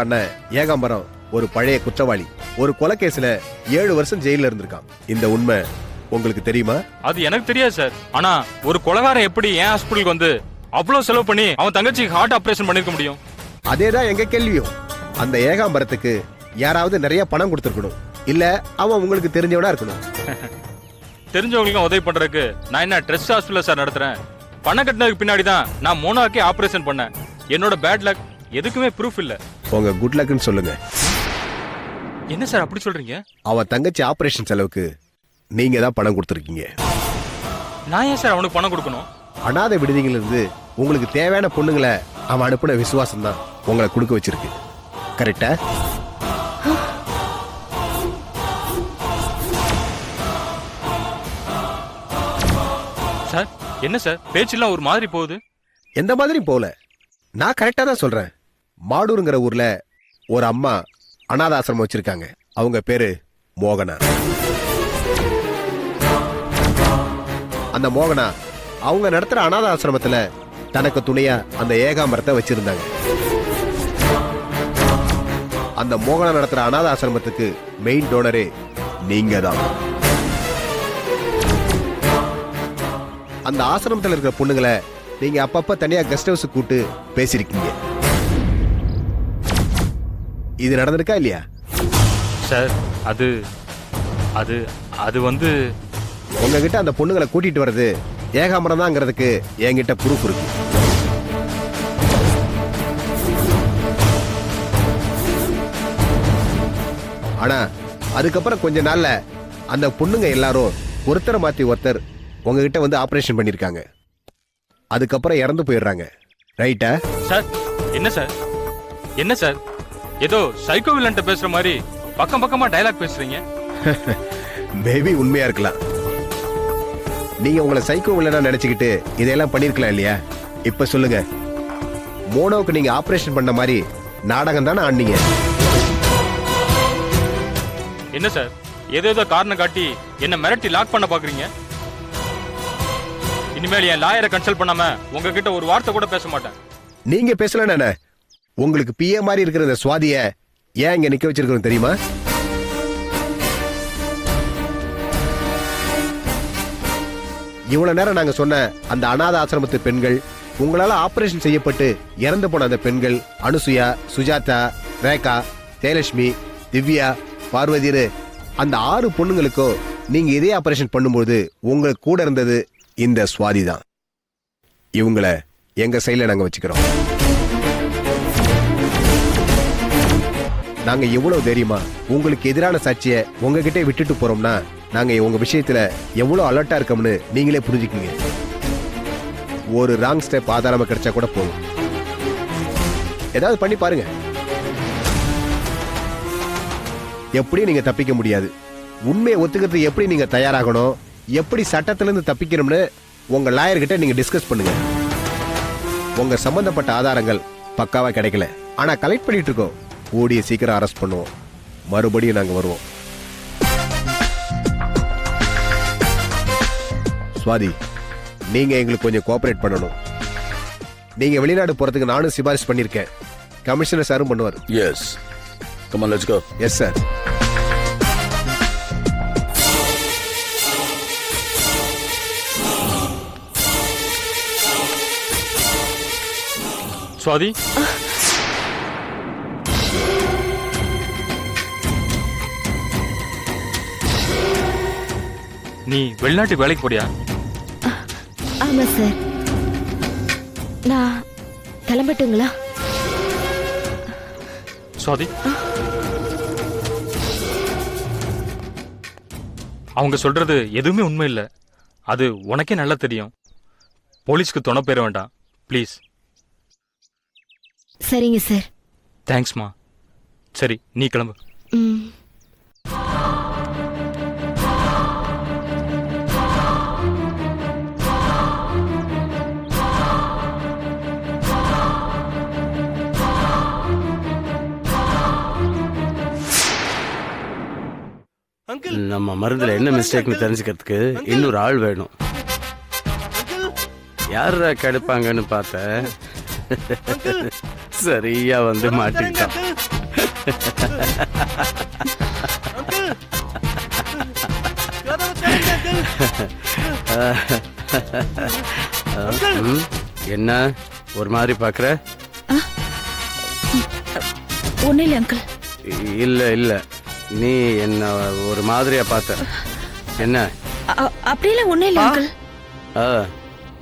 அண்ணன் ஏகாம்பரம் ஒரு பழைய குற்றவாளி. ஒரு கொலை கேஸ்ல 7 வருஷம் ஜெயில இருந்திருக்கான். இந்த உண்மை உங்களுக்கு தெரியுமா? அது எனக்கு தெரியாது சார். ஆனா ஒரு கொலைகாரன் எப்படி என் ஹாஸ்பிட்டலுக்கு வந்து அவ்வளவு செலவு பண்ணி அவன் தங்கச்சிக்கு ஹார்ட் ஆபரேஷன் பண்ணிருக்க முடியும்? அதேதான் எங்க கேள்வியும். அந்த ஏகாம்பரத்துக்கு யாராவது நிறைய பணம் கொடுத்துருக்கணும், இல்ல அவன் உங்களுக்கு தெரிஞ்சவனா இருக்கணும். தெரிஞ்சவங்களுக்கும் உதவி பண்றதுக்கு நான் என்ன ட்ரெஸ் ஹாஸ்பிட்டல் சார் நடத்துறேன்? பணம் கட்டினதுக்கு பின்னாடி தான் நான் மோனாக்கே ஆபரேஷன் பண்ணேன். என்னோட பேட் லக் எதுக்குமே ப்ரூஃப் இல்ல. உங்க குட் லக்னு சொல்லுங்க. என்ன சார் அப்படி சொல்றீங்க? அவன் தங்கச்சி ஆபரேஷன் செலவுக்கு நீங்க தான் பணம் கொடுத்துருக்கீங்க. நான் ஏன் சார் அவனுக்கு பணம் கொடுக்கணும்? அனாதை விடுதிகள் இருந்து உங்களுக்கு தேவையான பொண்ணுங்களை அவன் அனுப்பின விசுவாசம் தான் உங்களை கொடுக்க வச்சிருக்கு. கரெக்டா? சார் என்ன சார் பேச்செல்லாம் ஒரு மாதிரி போகுது? எந்த மாதிரி போல, நான் கரெக்டா தான் சொல்றேன். மாடூருங்கிற ஊர்ல ஒரு அம்மா அனாதை ஆசிரமம் வச்சிருக்காங்க. அவங்க பேரு மோகனா. அந்த மோகனா அவங்க நடத்துற அனாதை ஆசிரமத்துல தனக்கு துணையா அந்த ஏகாம்பரத்தை வச்சிருந்தாங்க. அந்த மோகனா நடத்துற அனாதை ஆசிரமத்துக்கு மெயின் டோனரே நீங்க தான். அந்த ஆசிரமத்தில் இருக்கிற பொண்ணுங்களை நீங்க அப்பப்ப தனியா கெஸ்ட் ஹவுஸ் கூட்டு பேசிருக்கீங்க. இது நடந்திருக்கா இல்லையா? சார் அது அது அது வந்து உங்ககிட்ட அந்த பொண்ணுங்களை கூட்டிட்டு வர்றது ஏகாம்பரம் தான்ங்கிறதுக்கு என்கிட்ட ப்ரூஃப் இருக்கு. ஆனா அதுக்கப்புறம் கொஞ்ச நாள்ல அந்த பொண்ணுங்க எல்லாரும் ஒருத்தரை மாத்தி ஒருத்தர் உங்ககிட்ட வந்து ஆபரேஷன் பண்ணிருக்காங்க. அதுக்கப்புறம் இறந்து போயிடுறாங்க. ரைட்டா? சார் என்ன சார் என்ன சார் ஏதோ சைக்கோ வில்லன்ட்ட பேசுற மாதிரி பக்கம் பக்கமா டயலாக் பேசுறீங்க. மேபி உண்மையா இருக்கலாம். நீங்க உங்களை சைக்கோ வில்லனா நினைச்சுக்கிட்டு இதெல்லாம் பண்ணிருக்கலாம் இல்லையா? இப்ப சொல்லுங்க, மோனோவுக்கு நீங்க ஆபரேஷன் பண்ண மாதிரி நாடகம் தானே ஆனீங்க? என்ன சார் ஏதோ காரணம் காட்டி என்ன மிரட்டி லாக் பண்ண பாக்குறீங்க? இனிமேல் என் லாயரை கன்சல்ட் பண்ணாம உங்ககிட்ட ஒரு வார்த்தை கூட பேச மாட்டேன். நீங்க பேசல, உங்களுக்கு பிஏ மாதிரி இருக்கிற இந்த சுவாதிய ஏன் இங்க நிக்க வச்சிருக்கோம் தெரியுமா? இவ்வளவு நேரம் நாங்க சொன்ன அந்த அனாத ஆசிரமத்து பெண்கள், உங்களால ஆபரேஷன் செய்யப்பட்டு இறந்து போன அந்த பெண்கள் அனுசுயா, சுஜாதா, ரேகா, ஜெயலட்சுமி, திவ்யா, பார்வதி, அந்த 6 பொண்ணுங்களுக்கோ நீங்க இதே ஆபரேஷன் பண்ணும்போது உங்களுக்கு கூட இருந்தது இந்த சுவாதி தான். இவங்களை எங்க சைடுல நாங்க வச்சுக்கிறோம். நாங்க எவ்வளவு தைரியமா உங்களுக்கு எதிரான சாட்சிய உங்ககிட்ட விட்டுட்டு போறோம்னா நாங்க உங்க விஷயத்துல எவ்வளவு அலர்ட்டா இருக்கோம்னு நீங்களே புரிஞ்சுக்கீங்க. ஒரு ராங் ஸ்டெப் ஆதாரமா கிடைச்சா கூட போதும். ஏதாவது பண்ணி பாருங்க. எப்படி நீங்க தப்பிக்க முடியாது. உண்மையை ஒத்துக்கிறது எப்படி நீங்க தயாராகணும், எப்படி சட்டத்திலிருந்து தப்பிக்கணும்னு உங்க லாயர் கிட்ட நீங்க டிஸ்கஸ் பண்ணுங்க. உங்க சம்பந்தப்பட்ட ஆதாரங்கள் பக்காவா கிடைக்கல, ஆனா கலெக்ட் பண்ணிட்டு இருக்கோம். கூடிய சீக்கிரம் அரெஸ்ட் பண்ணுவோம். மறுபடியும் நாங்க வருவோம். சுவாதி, நீங்க எங்களுக்கு கொஞ்சம் கோஆபரேட் பண்ணணும். நீங்க வெளிநாடு போறதுக்கு நானும் சிபாரிசு பண்ணிருக்கேன். கமிஷனர் சாரும் பண்ணுவார். Yes, come on let's go. Yes sir. Swathi, நீ வெளிநாட்டுக்கு வேலைக்கு போறியா? ஆமா சார். நான் கிளம்பட்டுங்களா? சுவாதி, அவங்க சொல்றது எதுவுமே உண்மை இல்லை. அது உனக்கே நல்லா தெரியும். போலீஸ்க்கு துணை பேர வேண்டாம் ப்ளீஸ். சரிங்க சார். தேங்க்ஸ்மா. சரி, நீ கிளம்பு. நம்ம மருந்துல என்ன மிஸ்டேக்னு தெரிஞ்சுக்கிறதுக்கு இன்னொரு ஆள் வேணும். யாரா கிடைப்பாங்கன்னு பார்த்த சரியா வந்து மாட்டிக்கிட்டான். என்ன ஒரு மாதிரி பாக்குற? ஒன்னும் இல்லை அங்கிள். இல்ல இல்ல, நீ என்ன ஒரு மாதிரியா பார்த்த. என்ன? அப்படியெல்லாம் ஒன்னும் இல்லை அங்கிள்.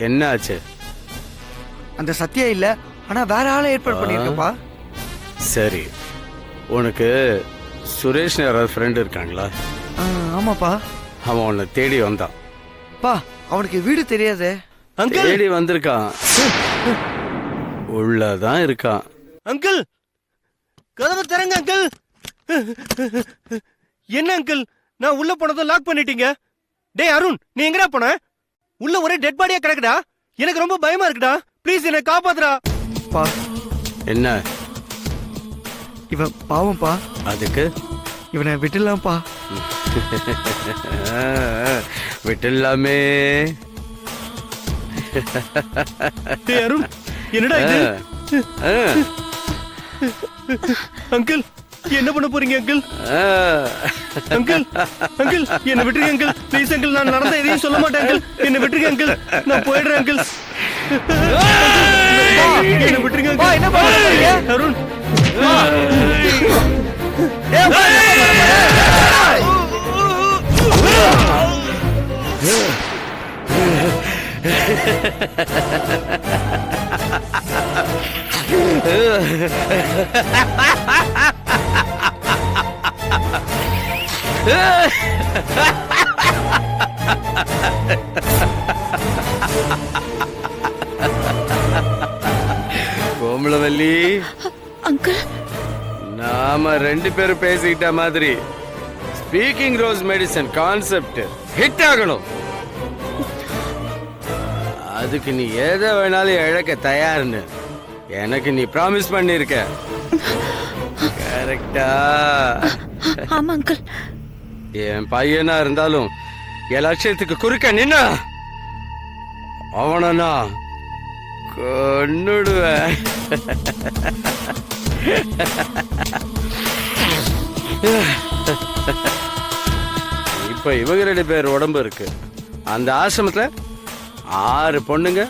என்ன ஆச்சு? அந்த சத்யா இல்ல, ஆனா வேற ஆளை ஏற்பாடு பண்ணிருக்கப்பா. சரி, உனக்கு சுரேஷ் யாராவது ஃப்ரெண்ட் இருக்காங்களா? ஆமாப்பா. அவன் உன்னை தேடி வந்தான். பா, அவனுக்கு வீடு தெரியாதே. அங்கிள் தேடி வந்திருக்கான், உள்ளதான் இருக்கான். அங்கிள் கதவை திறங்க அங்கிள். என்ன அங்கிள், நான் உள்ள போனதும் லாக் பண்ணிட்டீங்க. டேய் அருண், நீ எங்கடா போன? உள்ள ஒரே டெட் பாடியா கிடக்குடா. எனக்கு ரொம்ப பயமா இருக்குடா. ப்ளீஸ் என்னை காப்பாத்துடா. பா, என்ன? இவன் பாவம்பா. அதுக்கு இவனை விட்டுலாம்ப்பா. விட்டுலாமே. டேய் அருண், என்னடா இது? அங்கிள் என்ன பண்ண போறீங்க அங்கிள்? அங்கிள் அங்கிள் என்ன விட்டுருங்க அங்கிள். ப்ளீஸ் அங்கிள், நான் நடந்த எதையும் சொல்ல மாட்டேன் அங்கிள். என்ன விட்டுருங்க அங்கிள், நான் போயிடுறேன் அங்கிள். என்ன விட்டுருங்க அங்கிள். என்ன பண்றீங்க அருண்? கோமலவல்லி அங்கிள், நாம ரெண்டு பேரும் பேசிக்கிட்ட மாதிரி speaking rose medicine concept hit ஆகணும். அதுக்கு நீ எதை வேணாலும் இழக்க தயார்னு எனக்கு நீ ப்ராமிஸ் பண்ணிருக்க. கரெக்டா? ஆமா அங்கிள். என் பையனா இருந்தாலும் என் லட்சியத்துக்கு குறுக்க நின்னா அவனை நான் கொன்னுடுவேன். இப்ப இவங்க 2 பேர் உடம்பு இருக்கு. அந்த ஆசிரமத்துல 6 பொண்ணுங்க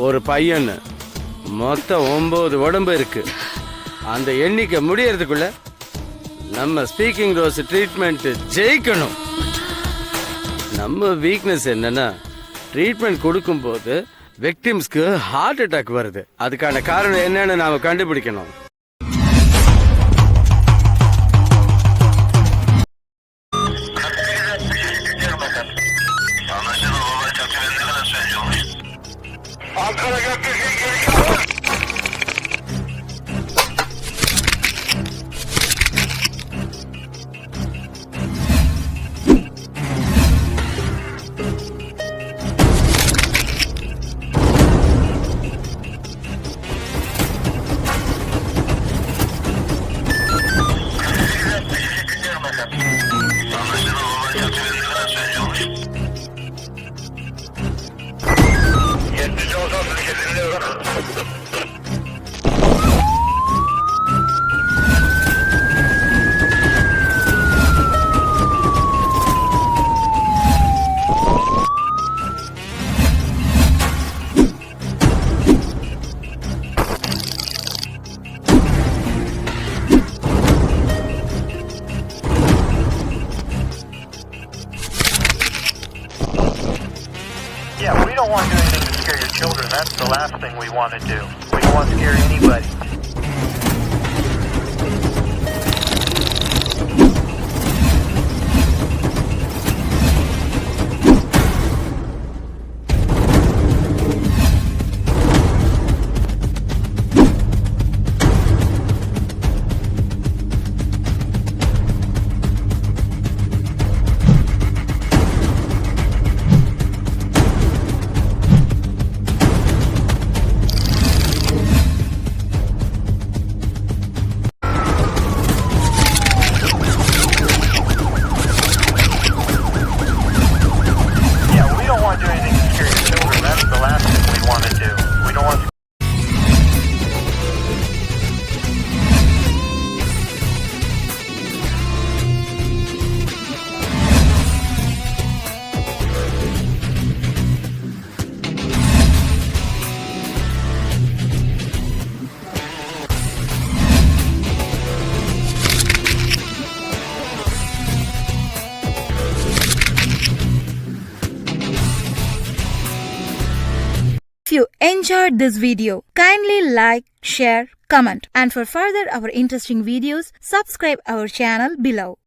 ஒரு பையன், மொத்தம் 9 உடம்பு இருக்கு. அந்த எண்ணிக்கை முடியறதுக்குள்ள நம்ம ஸ்பீக்கிங் ரோஸ் ட்ரீட்மெண்ட் ஜெயிக்கணும். நம்ம வீக்னஸ் என்னன்னா, ட்ரீட்மெண்ட் கொடுக்கும்போது விக்டிம்ஸ்க்கு ஹார்ட் அட்டாக் வருது. அதுக்கான காரணம் என்னன்னு நாம கண்டுபிடிக்கணும். Yeah, we don't want to do anything to scare your children. That's the last thing we want to do. We don't want to scare anybody. you enjoyed this video, kindly like, share, comment, and for further our interesting videos, subscribe our channel below.